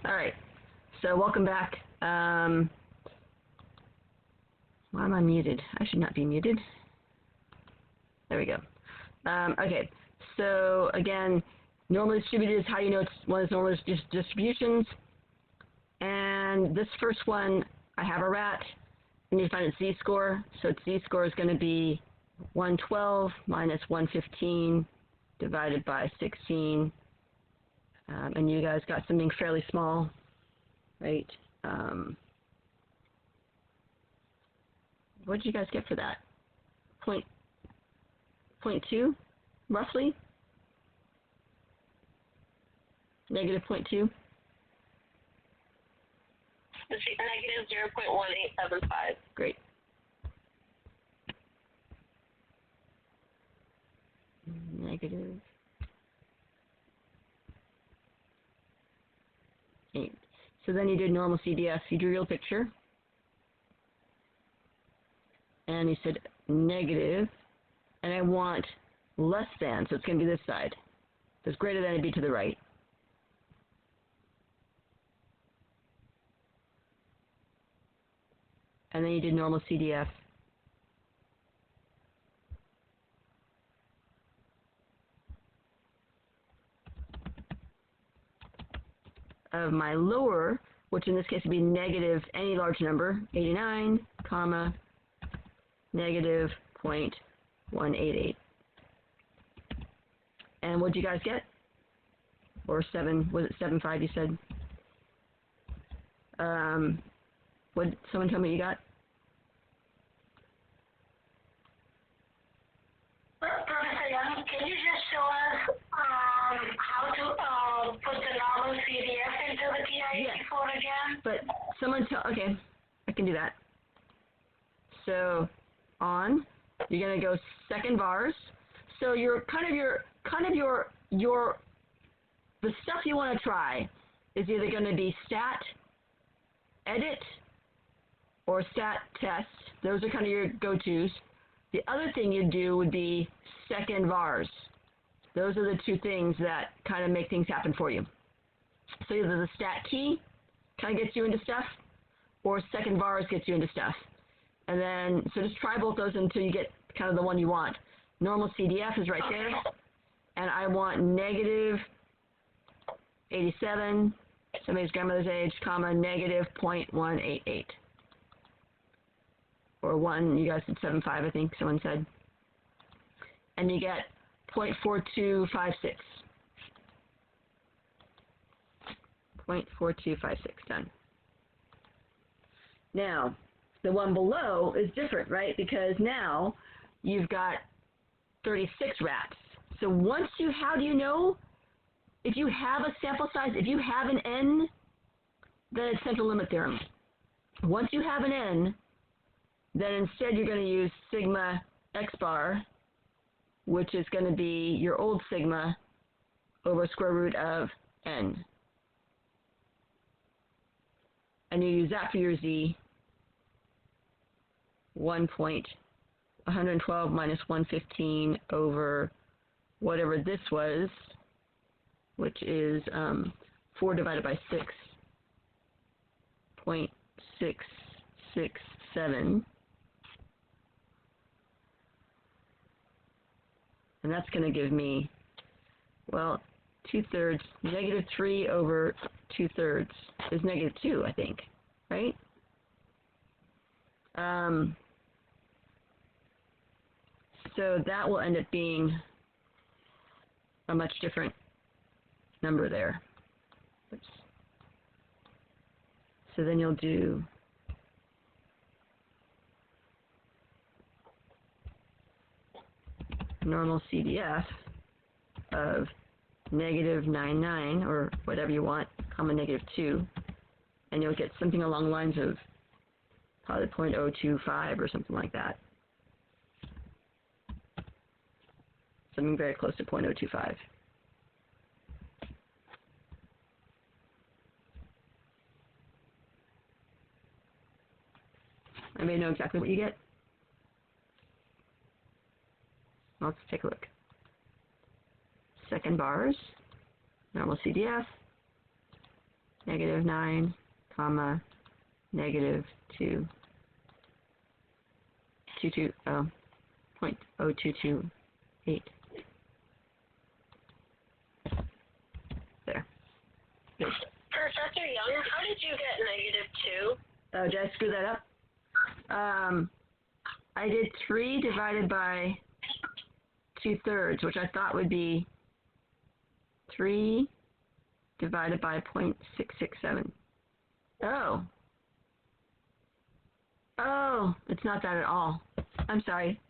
All right, so welcome back. Why am I muted? I should not be muted. There we go. Okay, so again, normally distributed is how you know it's one of those normal distributions. And this first one, I have a rat. I need to find its z-score. So its z-score is going to be 112 minus 115 divided by 16. And you guys got something fairly small, right? What did you guys get for that? Point 0.2, roughly? Negative 0.2? Negative 0.1875. Great. Negative 8. So then you did normal CDF. You drew your little picture. And you said negative. And I want less than, so it's going to be this side. So it's greater than it'd be to the right. And then you did normal CDF. Of my lower, which in this case would be negative any large number, 89, comma, negative 0.188. And what did you guys get? Or 7, was it 7.5 you said? What, someone tell me you got? Professor Young, can you just show us how to put the normal CDF into the TI-84 again? But someone tell, okay, I can do that. So on, you're gonna go second vars. So the stuff you want to try is either going to be stat, edit, or stat test. Those are kind of your go-tos. The other thing you do would be second vars. Those are the two things that kind of make things happen for you. So either the stat key kind of gets you into stuff, or second vars gets you into stuff. And then, so just try both those until you get kind of the one you want. Normal CDF is right there. And I want negative 87, somebody's grandmother's age, comma, negative 0.188. Or 1, you guys said 7.5, I think someone said. And you get 0.4256. 0.4256, done. Now, the one below is different, right? Because now you've got 36 rats. So once you, how do you know? If you have a sample size, if you have an N, then it's central limit theorem. Once you have an N, then instead you're going to use sigma x bar, which is going to be your old sigma over square root of N. And you use that for your Z, 112 minus 115 over whatever this was, which is 4 divided by 6, 0.667. And that's going to give me, well, 2/3, negative 3 over 2/3 is negative 2, I think, right? So that will end up being a much different number there. Oops. So then you'll do normal CDF of negative 99 or whatever you want, comma negative 2, and you'll get something along the lines of probably 0.025 or something like that. Something very close to 0.025. Anybody know exactly what you get? Let's take a look. Second bars, normal CDF, negative 9, comma, negative 2, 0.0228. There. Good. Professor Young, how did you get -2? Oh, did I screw that up? I did 3 divided by 2/3, which I thought would be 3 divided by 0.667. Oh. Oh, it's not that at all. I'm sorry.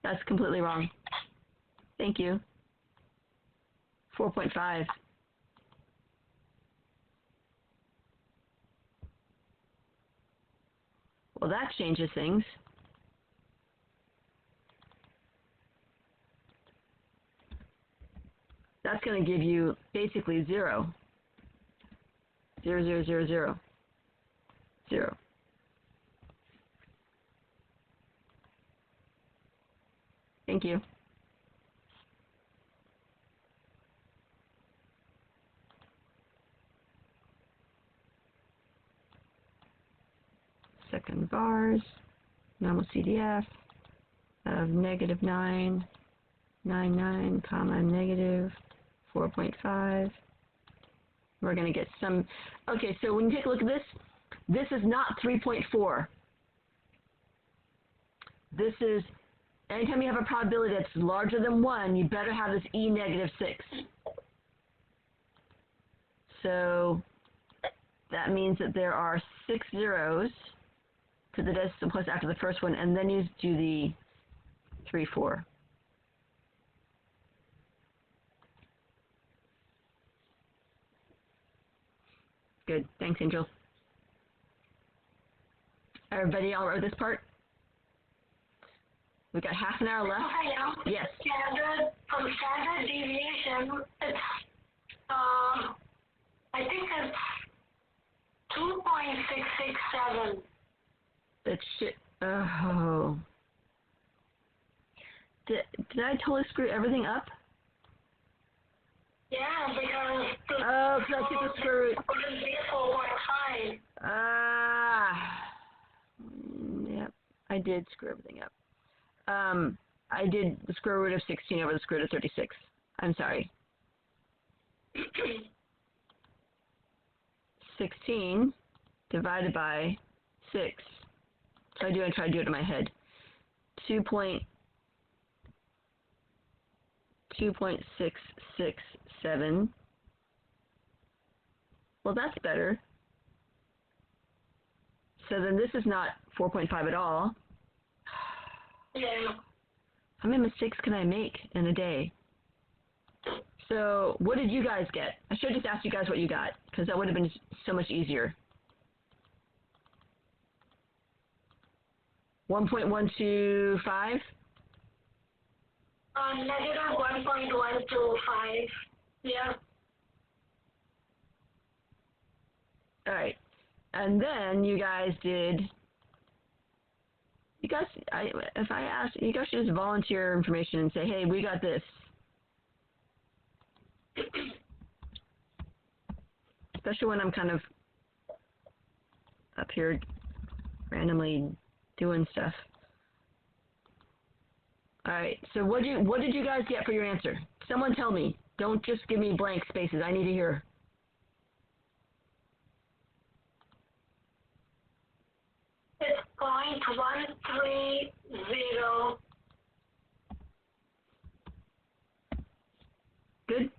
That's completely wrong. Thank you. 4.5. Well, that changes things. That's going to give you basically 0. 0, 0, 0, 0. 0. Thank you. Second bars, normal CDF of -999, comma, negative 4.5. We're going to get some. Okay, so when you take a look at this is not 3.4. This is, anytime you have a probability that's larger than 1, you better have this E -6. So that means that there are 6 zeros to the decimal place after the first one, and then you do the 3, 4. Good. Thanks, Angel. Everybody all right with this part? We got half an hour left. Yes. From standard deviation, it's I think it's 2.667. That shit. Oh. Did I totally screw everything up? Yeah, because oh, because I took the square root. Wouldn't be 4.5. Yep. I did screw everything up. I did the square root of 16 over the square root of 36. I'm sorry. 16 divided by 6. So I try to do it in my head. 2.667. Well, that's better. So then this is not 4.5 at all. Yeah. How many mistakes can I make in a day? So what did you guys get? I should have just asked you guys what you got, because that would have been so much easier. 1.125? Negative 1.125. Yeah. All right. And then you guys did. You guys, if I ask, you guys should just volunteer information and say, hey, we got this. Especially when I'm kind of up here randomly doing stuff. All right. So what did you guys get for your answer? Someone tell me. Don't just give me blank spaces. I need to hear. It's 0.130. Good?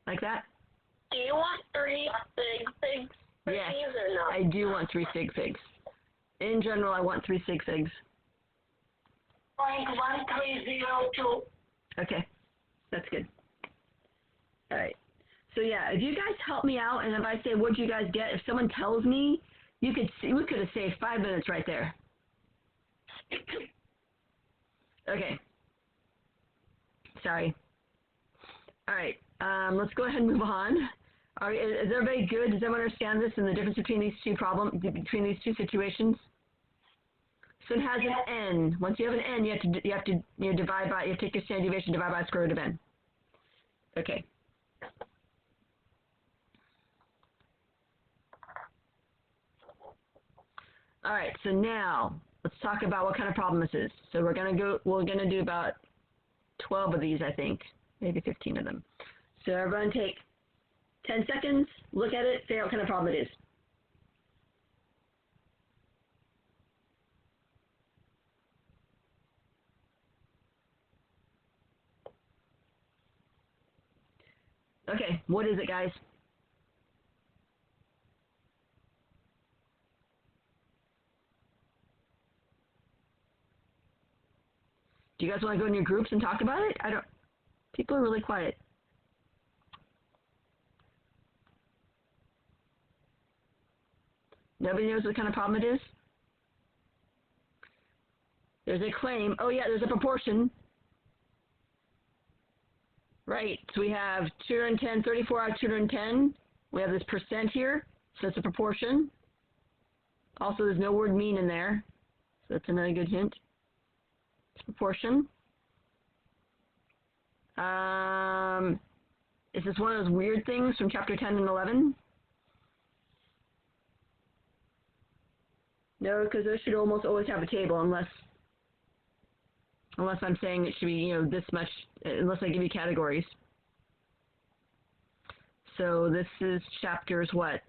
Like that? Do you want 3 sig figs Yes, or no? I do want 3 sig figs. In general, I want 3 sig figs. 0.1302. Okay, that's good. All right. So yeah, if you guys help me out, and if I say what'd you guys get, if someone tells me, you could see, we could have saved 5 minutes right there. Okay. Sorry. All right. Let's go ahead and move on. All right, is everybody good? Does everyone understand this and the difference between these two between these two situations? So it has an n. Once you have an n, you have to divide by. You have to take your standard deviation, divide by the square root of n. Okay. All right, so now let's talk about what kind of problem this is. So we're gonna do about 12 of these, I think, maybe 15 of them. So everyone take 10 seconds, look at it, figure out what kind of problem it is. Okay, what is it, guys? Do you guys want to go in your groups and talk about it? People are really quiet. Nobody knows what kind of problem it is? There's a claim. Oh yeah, there's a proportion. Right, so we have 210, 34 out of 210. We have this percent here, so it's a proportion. Also, there's no word mean in there, so that's another good hint. It's proportion. Is this one of those weird things from chapter 10 and 11? No, because those should almost always have a table, unless I'm saying it should be, this much, unless I give you categories. So this is chapters what?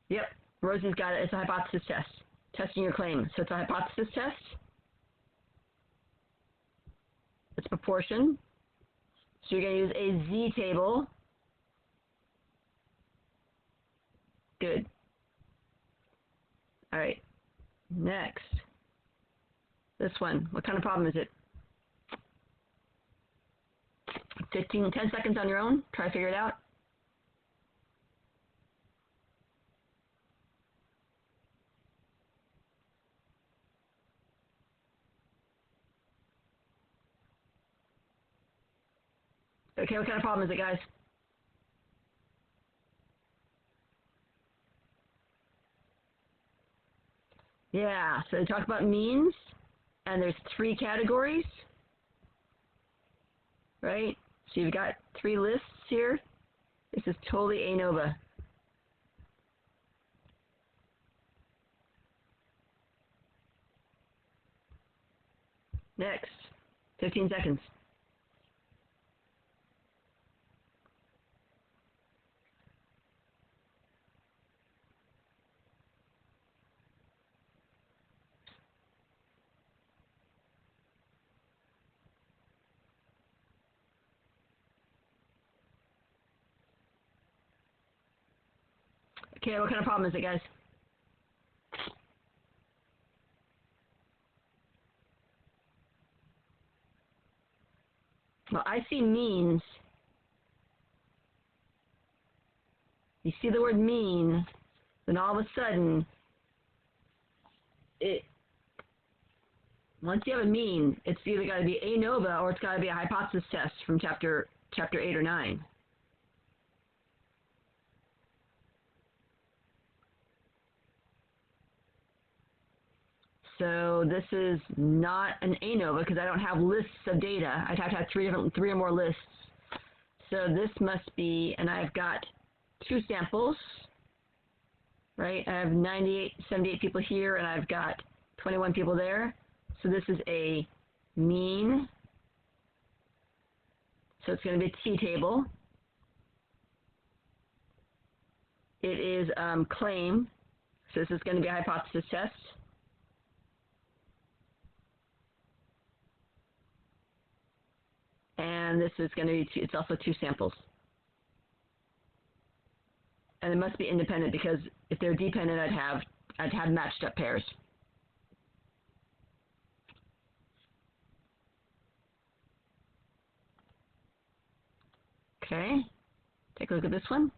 Yep, Rosie's got it. It's a hypothesis test. Testing your claim. So it's a hypothesis test. It's proportion. So you're going to use a Z table. Good. All right. Next. This one. What kind of problem is it? 10 seconds on your own. Try to figure it out. Okay, what kind of problem is it, guys? Yeah, so they talk about means, and there's 3 categories, right? So you've got 3 lists here. This is totally ANOVA. Next, 15 seconds. Okay, what kind of problem is it, guys? Well, I see means. You see the word mean, then all of a sudden, once you have a mean, it's either got to be ANOVA or it's got to be a hypothesis test from chapter 8 or 9. So this is not an ANOVA because I don't have lists of data. I'd have to have 3 or more lists. So this must be, and I've got 2 samples, right? I have 78 people here, and I've got 21 people there. So this is a mean. So it's going to be a T-table. It is claim. So this is going to be a hypothesis test. And this is going to be, it's also 2 samples. And it must be independent because if they're dependent, I'd have matched up pairs. Okay, take a look at this one.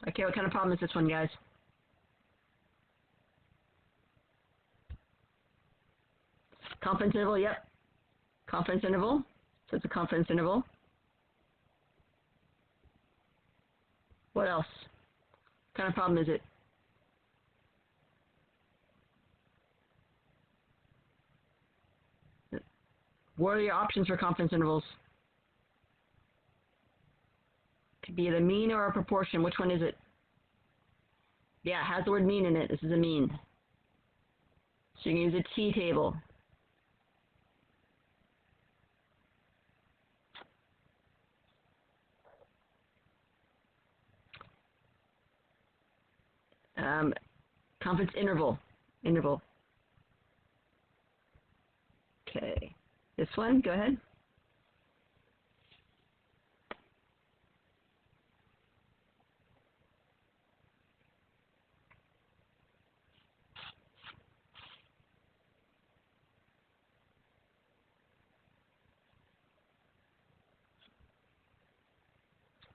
Okay, what kind of problem is this one, guys? Confidence interval, yep. Confidence interval. So it's a confidence interval. What else? What kind of problem is it? What are your options for confidence intervals? Could be the mean or a proportion. Which one is it? Yeah, it has the word mean in it. This is a mean. So you can use a t-table. Confidence interval. Okay. This one, go ahead.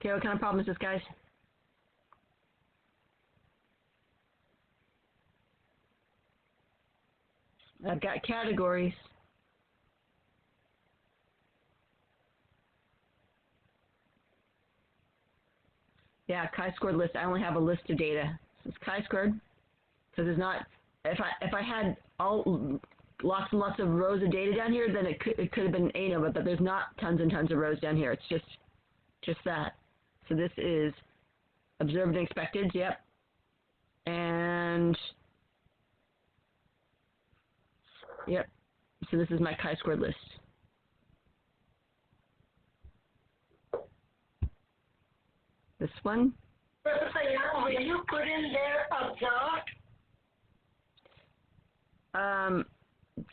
Okay, what kind of problem is this, guys? I've got categories. Yeah, chi-squared list. I only have a list of data. So it's chi-squared because it's not. If I had lots and lots of rows of data down here, then it could have been ANOVA, but there's not tons and tons of rows down here. It's just that. So this is observed and expected. Yep. And yep. So this is my chi-squared list. This one. Professor Young, will you put in there observed?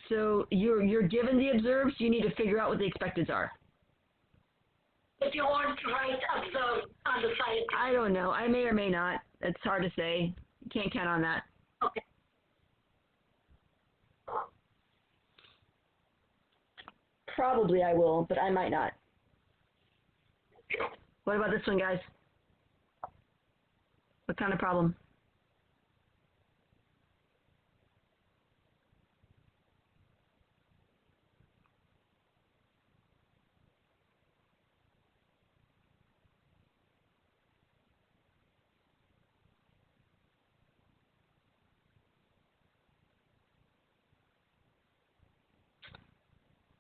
So you're given the observed, so you need to figure out what the expecteds are. If you want to write observed on the side. I don't know. I may or may not. It's hard to say. You can't count on that. Okay. Probably I will, but I might not. What about this one, guys? What kind of problem?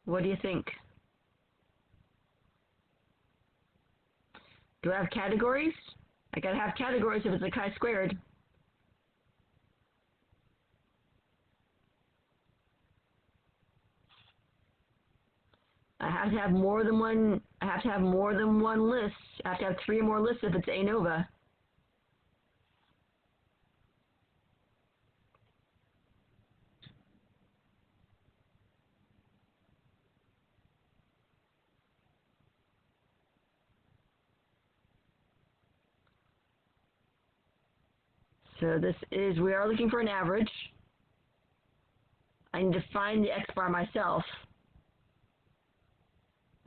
What do you think? Do I have categories? I gotta have categories if it's a chi-squared. I have to have more than one. I have to have more than one list. I have to have 3 or more lists if it's ANOVA. So this is, we are looking for an average. I need to find the X bar myself,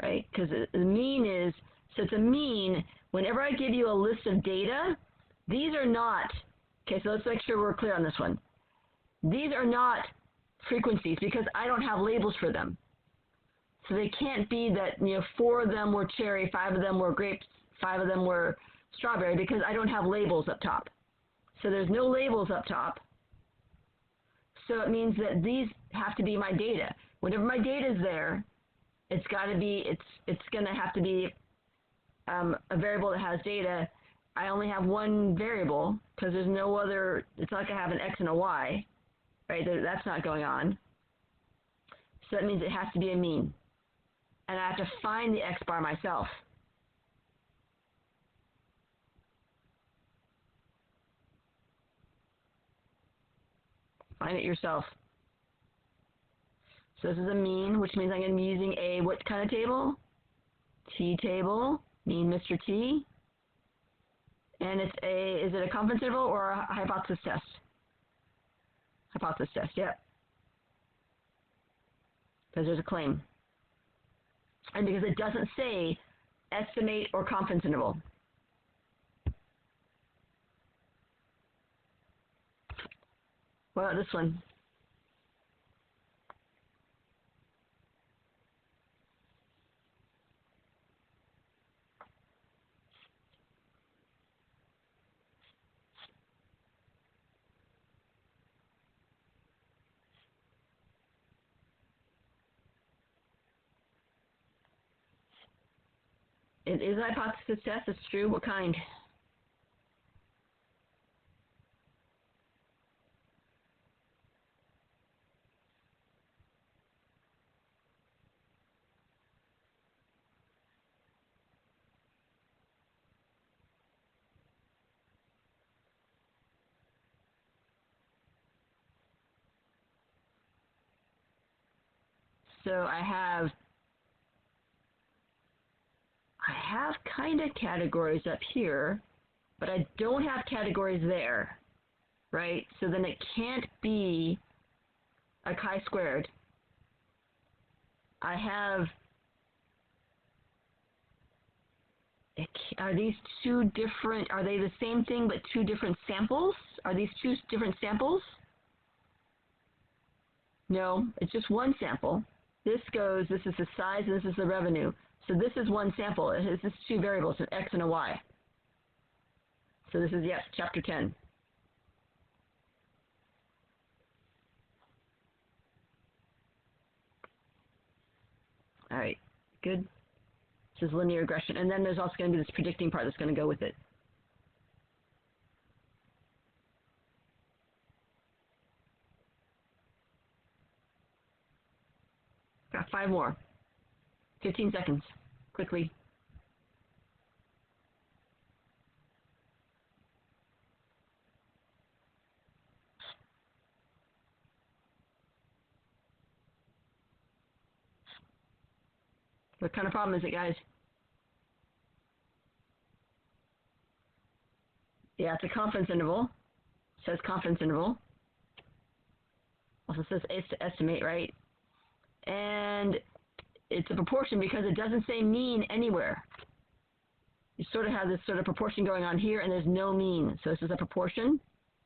right? Because the mean is, so it's a mean, whenever I give you a list of data, these are not, okay, so let's make sure we're clear on this one. These are not frequencies because I don't have labels for them. So they can't be that, 4 of them were cherry, 5 of them were grapes, 5 of them were strawberry, because I don't have labels up top. So there's no labels up top. So it means that these have to be my data. Whenever my data is there, it's got to be, it's going to have to be a variable that has data. I only have one variable because there's no other, it's not going to have an X and a Y, right? That's not going on. So that means it has to be a mean. And I have to find the X bar myself. Find it yourself. So this is a mean, which means I'm going to be using a what kind of table? T-table, mean Mr. T. And is it a confidence interval or a hypothesis test? Hypothesis test, yep. Because there's a claim. And because it doesn't say estimate or confidence interval. What about this one? It is a hypothesis test. It's true. What kind? So I have kind of categories up here, but I don't have categories there, right? So then it can't be a chi-squared. I have, are these two different, are they the same thing but two different samples? Are these two different samples? No, it's just one sample. This is the size and this is the revenue. So this is one sample. It has two variables, an X and a Y. So this is, yes, chapter 10. All right, good. This is linear regression. And then there's also going to be this predicting part that's going to go with it. Got 5 more. 15 seconds. Quickly. What kind of problem is it, guys? Yeah, it's a confidence interval. It says confidence interval. Also says estimate, right? And it's a proportion because it doesn't say mean anywhere. You sort of have this sort of proportion going on here, and there's no mean. So this is a proportion.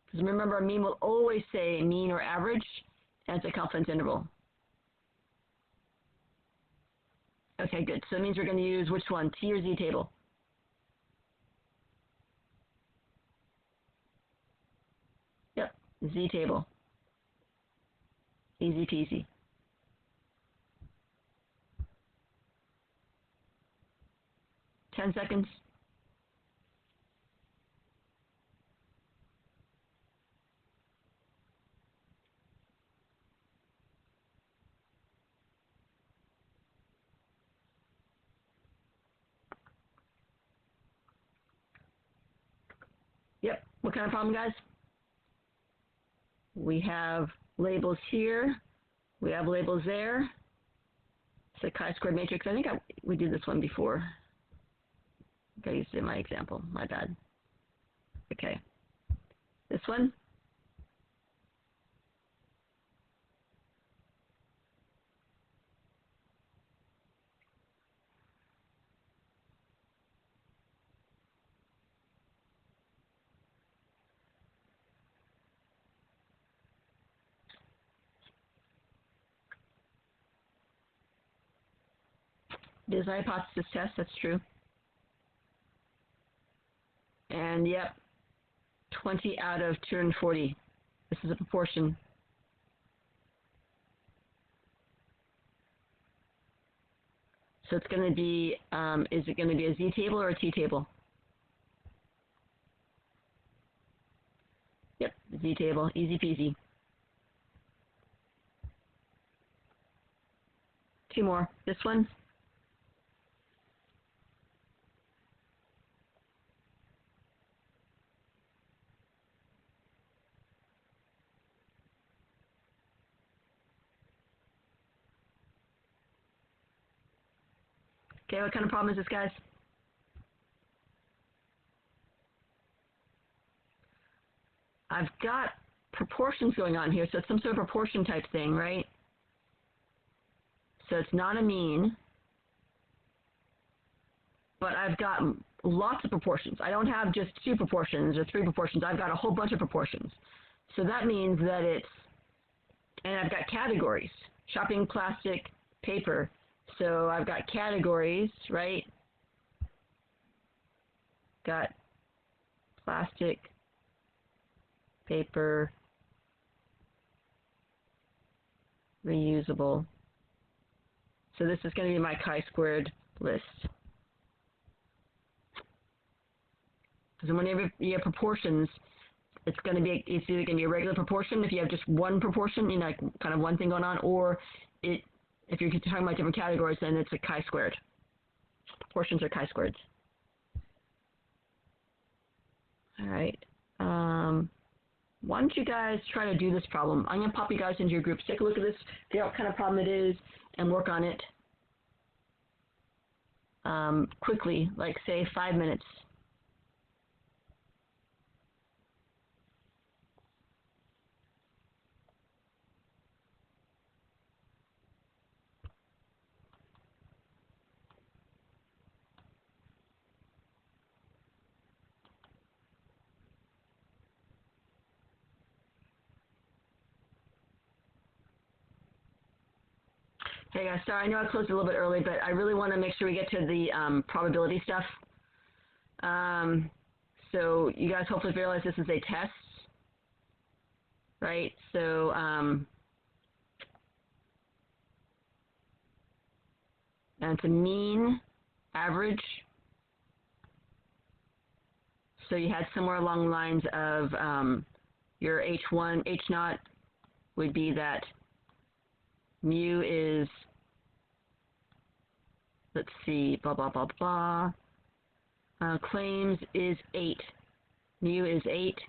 Because remember, a mean will always say mean or average, and it's a confidence interval. Okay, good. So it means we're going to use which one, T or Z table? Yep, Z table. Easy peasy. Ten seconds. Yep. What kind of problem, guys? We have labels here. We have labels there. It's a chi-squared matrix. I think we did this one before. Okay, you see my example. My bad. Okay. This one. It is a hypothesis test. That's true. And yep, 20 out of 240. This is a proportion. So it's going to be, is it going to be a Z table or a T table? Yep, Z table, easy peasy. 2 more. This one. Okay, what kind of problem is this, guys? I've got proportions going on here, so it's some sort of proportion type thing, right? So it's not a mean, but I've got lots of proportions. I don't have just 2 proportions or 3 proportions. I've got a whole bunch of proportions. So that means that it's, and I've got categories, shopping, plastic, paper. So I've got categories, right? Got plastic, paper, reusable. So this is going to be my chi-squared list. Because whenever you have proportions, it's either going to be a regular proportion if you have just one proportion, like kind of one thing going on, or if you're talking about different categories, then it's a chi-squared. Proportions are chi-squareds. All right. Why don't you guys try to do this problem? I'm going to pop you guys into your groups. Take a look at this, figure out what kind of problem it is, and work on it quickly, like say 5 minutes. Hey guys, sorry, I know I closed a little bit early, but I really want to make sure we get to the probability stuff. So you guys hopefully realize this is a test, right? So and it's a mean, average. So you had somewhere along the lines of your H1, H0 would be that mu is, let's see, blah, blah, blah, blah. Claims is 8. Mu is 8.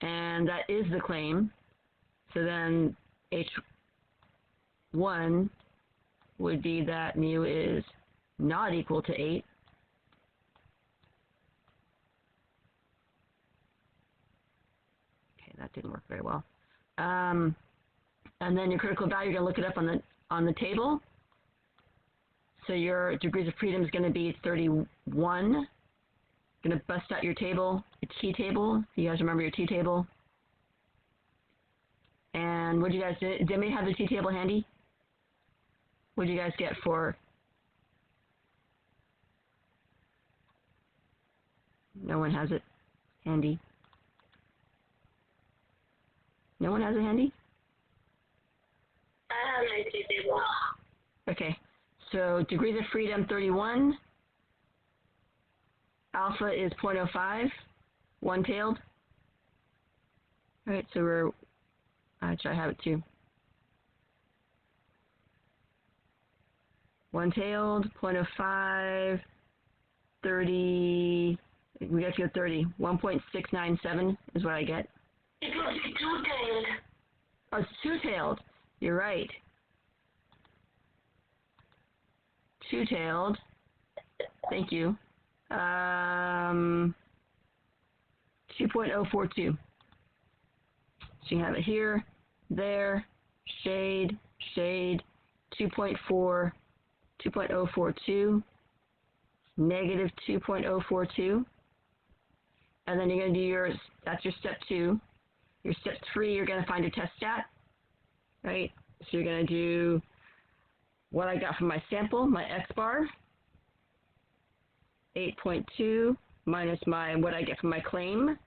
And that is the claim. So then H1 would be that mu is not equal to 8. Okay, that didn't work very well. And then your critical value, you're going to look it up on the table. So your degrees of freedom is going to be 31. Going to bust out your table, your T table. You guys remember your T table? And what did you guys do? Did anybody have the T table handy? What did you guys get for? No one has it handy. No one has it handy? I have my T table. Okay. So degrees of freedom 31. Alpha is 0.05. One-tailed. All right, so we're, actually I have it too. One-tailed, 0.05, 30, we got to go 30. 1.697 is what I get. It was two-tailed. Oh, it's two-tailed. You're right. Two-tailed. Thank you. 2.042. So you have it here, there, shade, shade, 2.4, 2.042, negative 2.042. And then you're going to do that's your step 2. Your step 3, you're going to find your test stat, right? So you're going to do what I got from my sample, my X bar, 8.2 minus what I get from my claim,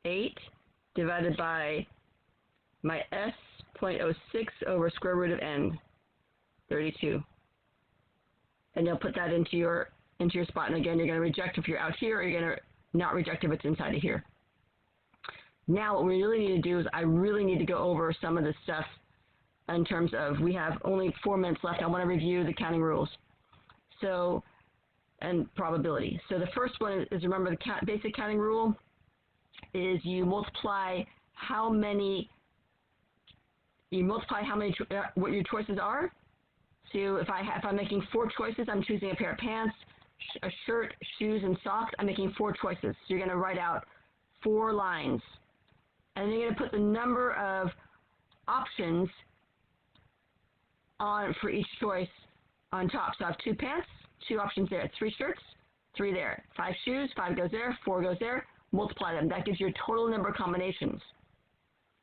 8, divided by my S, 0.06 over square root of n, 32. And you'll put that into your spot. And again, you're going to reject if you're out here, or you're going to not reject if it's inside of here. Now what we really need to do is I really need to go over some of this stuff in terms of, we have only 4 minutes left. I want to review the counting rules. So, and probability. So the first one is remember the basic counting rule is you multiply what your choices are. So if I'm making 4 choices, I'm choosing a pair of pants, a shirt, shoes, and socks. I'm making 4 choices. So you're going to write out 4 lines. And then you're going to put the number of options for each choice on top. So I have 2 pants, 2 options there. 3 shirts, 3 there. 5 shoes, 5 goes there, 4 goes there. Multiply them. That gives you your total number of combinations.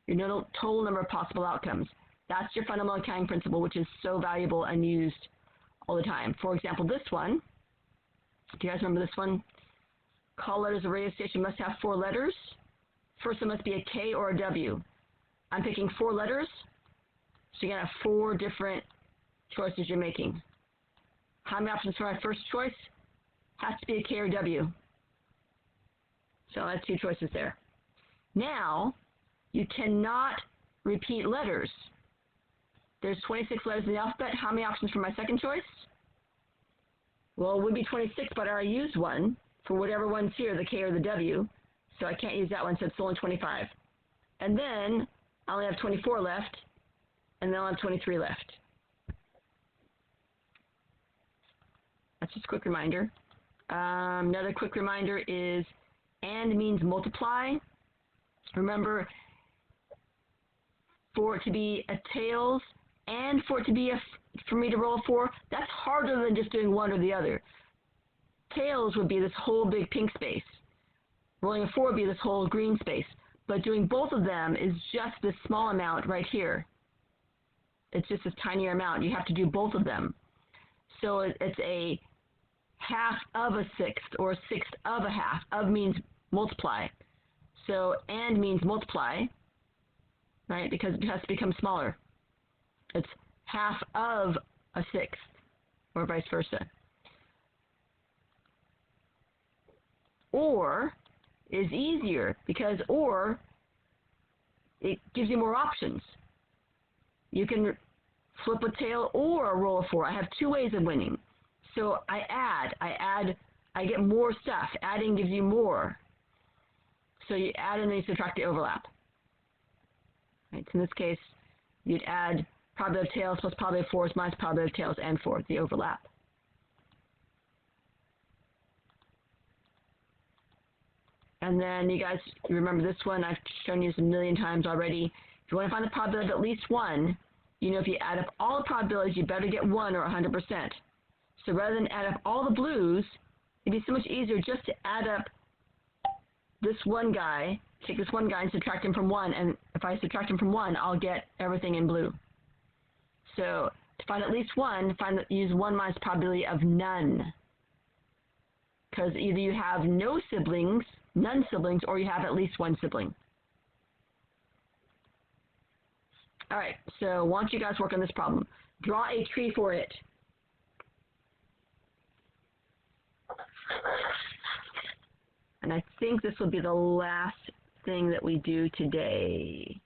Your total number of possible outcomes. That's your fundamental counting principle, which is so valuable and used all the time. For example, this one. Do you guys remember this one? Call letters of radio station must have 4 letters. First one must be a K or a W. I'm picking 4 letters, so you're going to have 4 different choices you're making. How many options for my first choice? has to be a K or W. So I have two choices there. Now, you cannot repeat letters. There's 26 letters in the alphabet. How many options for my second choice? Well, it would be 26, but I already used one for whatever one's here, the K or the W. So I can't use that one, so it's only 25. And then I only have 24 left, and then I'll have 23 left. That's just a quick reminder. Another quick reminder is and means multiply. Remember, for it to be a tails and for it to be for me to roll a 4, that's harder than just doing one or the other. Tails would be this whole big pink space. Rolling a 4 would be this whole green space. But doing both of them is just this small amount right here. It's just this tinier amount. You have to do both of them. So it's a half of a sixth or a sixth of a half. Of means multiply. So and means multiply, right? Because it has to become smaller. It's half of a sixth or vice versa. Or is easier because or it gives you more options. You can flip a tail or roll a 4. I have two ways of winning. So I get more stuff. Adding gives you more. So you add and then you subtract the overlap. Right, so in this case, you'd add probability of tails plus probability of 4s minus probability of tails and 4, the overlap. And then you guys remember this one. I've shown you this a million times already. If you want to find the probability of at least 1, you know if you add up all the probabilities, you better get 1 or 100%. So rather than add up all the blues, it'd be so much easier just to add up this one guy, take this one guy and subtract him from 1. And if I subtract him from 1, I'll get everything in blue. So to find at least 1, use 1 minus probability of none. Because either you have no siblings, none siblings, or you have at least one sibling. All right, so why don't you guys work on this problem? Draw a tree for it. And I think this will be the last thing that we do today.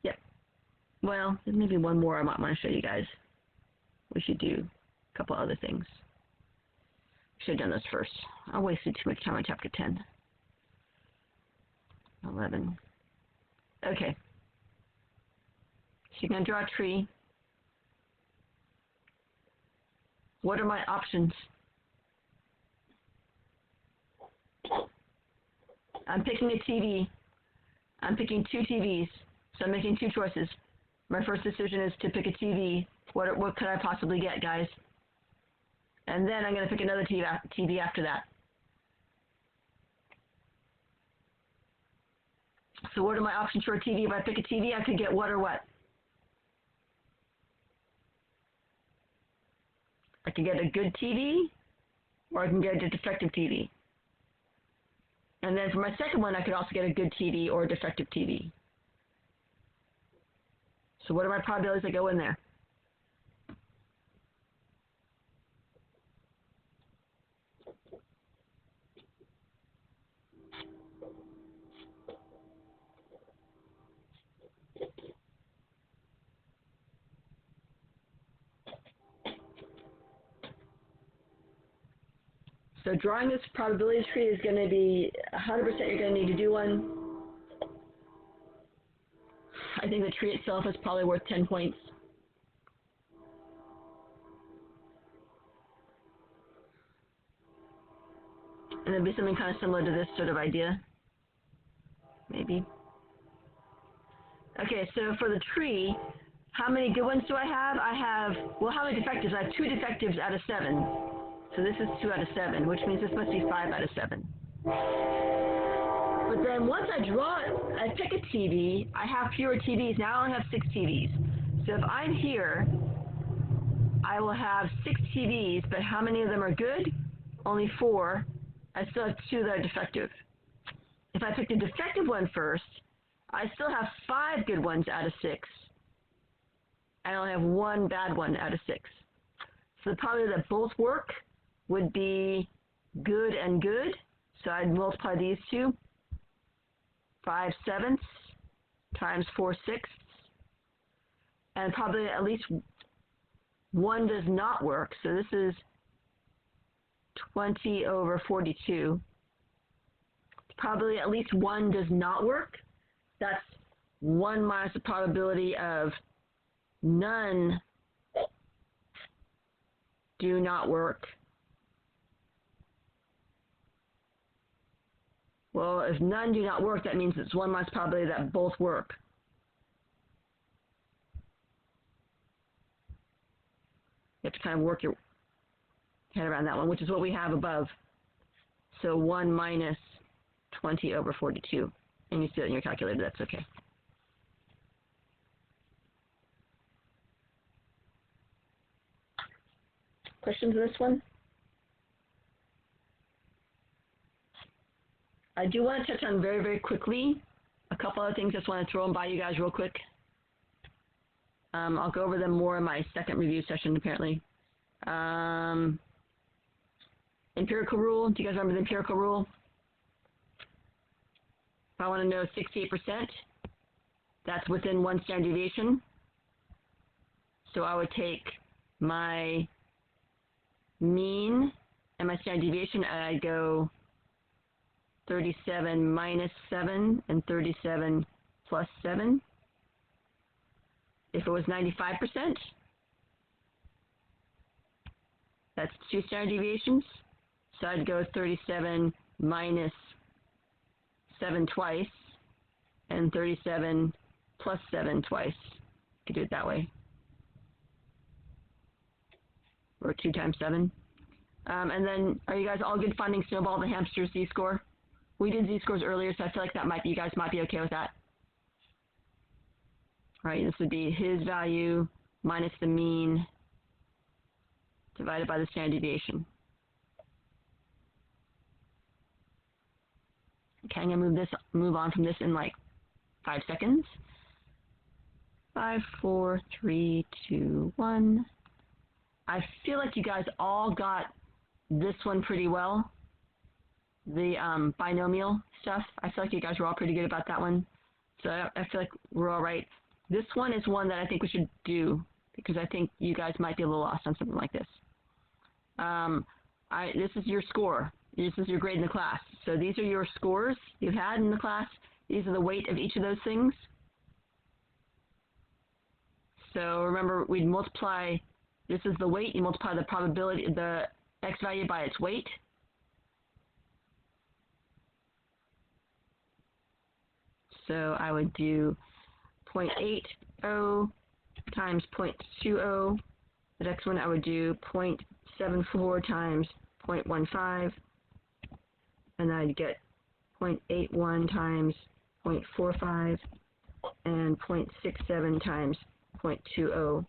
Yep. Well, there's maybe one more I might want to show you guys. We should do a couple other things. Should have done this first. I wasted too much time on chapter 10. 11. Okay. So you're going to draw a tree. What are my options? I'm picking a TV. I'm picking two TVs. So I'm making two choices. My first decision is to pick a TV. What could I possibly get, guys? And then I'm going to pick another TV after that. So what are my options for a TV? If I pick a TV, I could get what or what? I can get a good TV, or I can get a defective TV. And then for my second one, I could also get a good TV or a defective TV. So what are my probabilities that go in there? So drawing this probability tree is going to be 100% you're going to need to do one. I think the tree itself is probably worth 10 points. And it'd be something kind of similar to this sort of idea. Maybe. Okay, so for the tree, how many good ones do I have? Well, how many defectives? I have 2 defectives out of 7. So this is 2 out of 7, which means this must be 5 out of 7. But then once I pick a TV, I have fewer TVs. Now I only have 6 TVs. So if I'm here, I will have 6 TVs, but how many of them are good? Only 4. I still have 2 that are defective. If I pick the defective one first, I still have 5 good ones out of 6. I only have 1 bad one out of 6. So the probability that both work would be good and good. So I'd multiply these two. 5/7 times 4/6. And probably at least one does not work. So this is 20/42. Probably at least one does not work. That's 1 minus the probability of none do not work. Well, if none do not work, that means it's 1 minus probability that both work. You have to kind of work your head around that one, which is what we have above. So 1 minus 20/42. And you see that in your calculator, that's okay. Questions on this one? I do want to touch on very, very quickly a couple other things. Just want to throw them by you guys real quick. I'll go over them more in my second review session, apparently. Empirical rule. Do you guys remember the empirical rule? If I want to know 68%, that's within 1 standard deviation. So I would take my mean and my standard deviation, and I'd go 37 minus 7 and 37 plus 7. If it was 95%, that's 2 standard deviations. So I'd go 37 minus 7 twice and 37 plus 7 twice. You could do it that way. Or 2 times 7. And then, are you guys all good finding snowball the hamster's z-score? We did z-scores earlier, so I feel like that might be, you guys might be okay with that. All right, this would be his value minus the mean divided by the standard deviation. Okay, I'm gonna move on from this in like 5 seconds. 5, 4, 3, 2, 1. I feel like you guys all got this one pretty well. The binomial stuff. I feel like you guys were all pretty good about that one. So I feel like we're all right. This one is one that I think we should do because I think you guys might be a little lost on something like this. This is your score. This is your grade in the class. So these are your scores you've had in the class. These are the weight of each of those things. So remember, we'd multiply, this is the weight, you multiply the probability, the x value by its weight. So I would do 0.80 times 0.20. The next one I would do 0.74 times 0.15. And I'd get 0.81 times 0.45 and 0.67 times 0.20.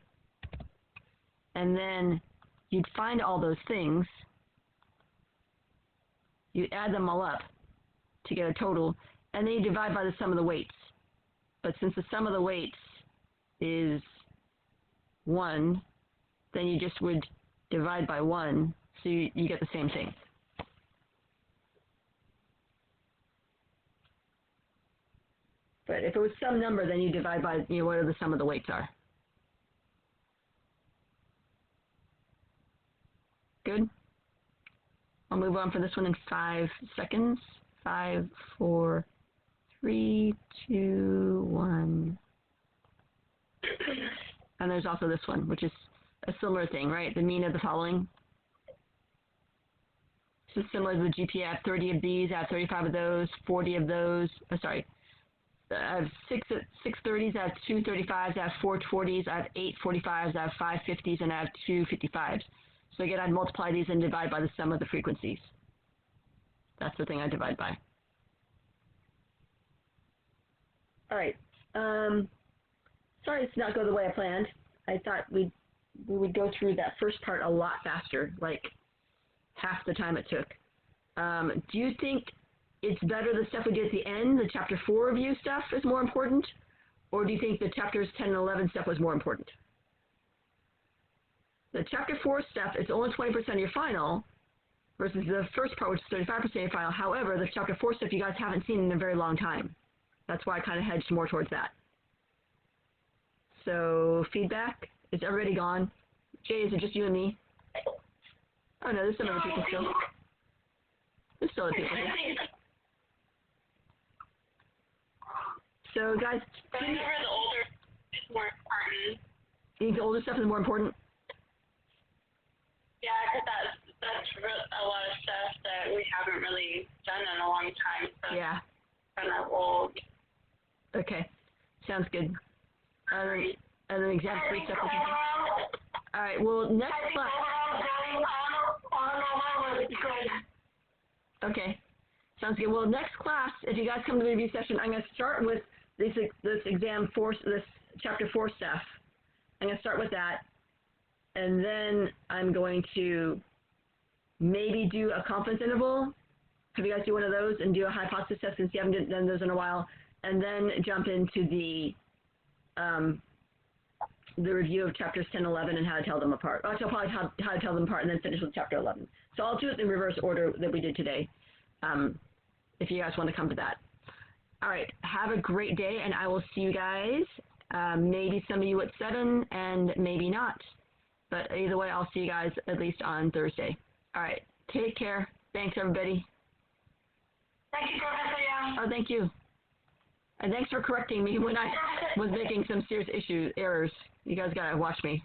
And then you'd find all those things. You'd add them all up to get a total. And then you divide by the sum of the weights. But since the sum of the weights is 1, then you just would divide by 1, so you get the same thing. But if it was some number, then you divide by whatever the sum of the weights are. Good? I'll move on for this one in 5 seconds. 5, 4, 3, 2, 1. And there's also this one, which is a similar thing, right? The mean of the following. This is similar to the GPA. I have 30 of these, I have 35 of those, 40 of those. I have 6 30s, I have 2 35s, I have 4 40s, I have 8 45s, I have 5 50s, and I have 2 55s. So again, I'd multiply these and divide by the sum of the frequencies. That's the thing I divide by. All right. Sorry this did not go the way I planned. I thought we would go through that first part a lot faster, like half the time it took. Do you think it's better the stuff we did at the end, the chapter 4 review stuff is more important? Or do you think the chapters 10 and 11 stuff was more important? The Chapter 4 stuff is only 20% of your final versus the first part, which is 35% of your final. However, the Chapter 4 stuff you guys haven't seen in a very long time. That's why I kind of hedged more towards that. So, feedback? Is everybody gone? Jay, is it just you and me? Oh no, there's some other people still. There's still other people here. So guys, but I remember the older is more important. You think the older stuff is more important? Yeah, because that's a lot of stuff that we haven't really done in a long time. So Yeah. Kind of old. Okay, sounds good. And then exam 3 stuff. All right. Well, next class. Okay, sounds good. Well, next class, if you guys come to the review session, I'm going to start with this exam 4, this chapter 4 stuff. I'm going to start with that, and then I'm going to maybe do a confidence interval. Have you guys do one of those and do a hypothesis test since you haven't done those in a while, and then jump into the review of chapters 10, 11, and how to tell them apart. Actually, I'll probably how to tell them apart and then finish with chapter 11. So I'll do it in reverse order that we did today, if you guys want to come to that. All right, have a great day, and I will see you guys, maybe some of you at 7 and maybe not. But either way, I'll see you guys at least on Thursday. All right, take care. Thanks, everybody. Thank you, Professor Young. Oh, thank you. And thanks for correcting me when I was making some serious errors. You guys got to watch me.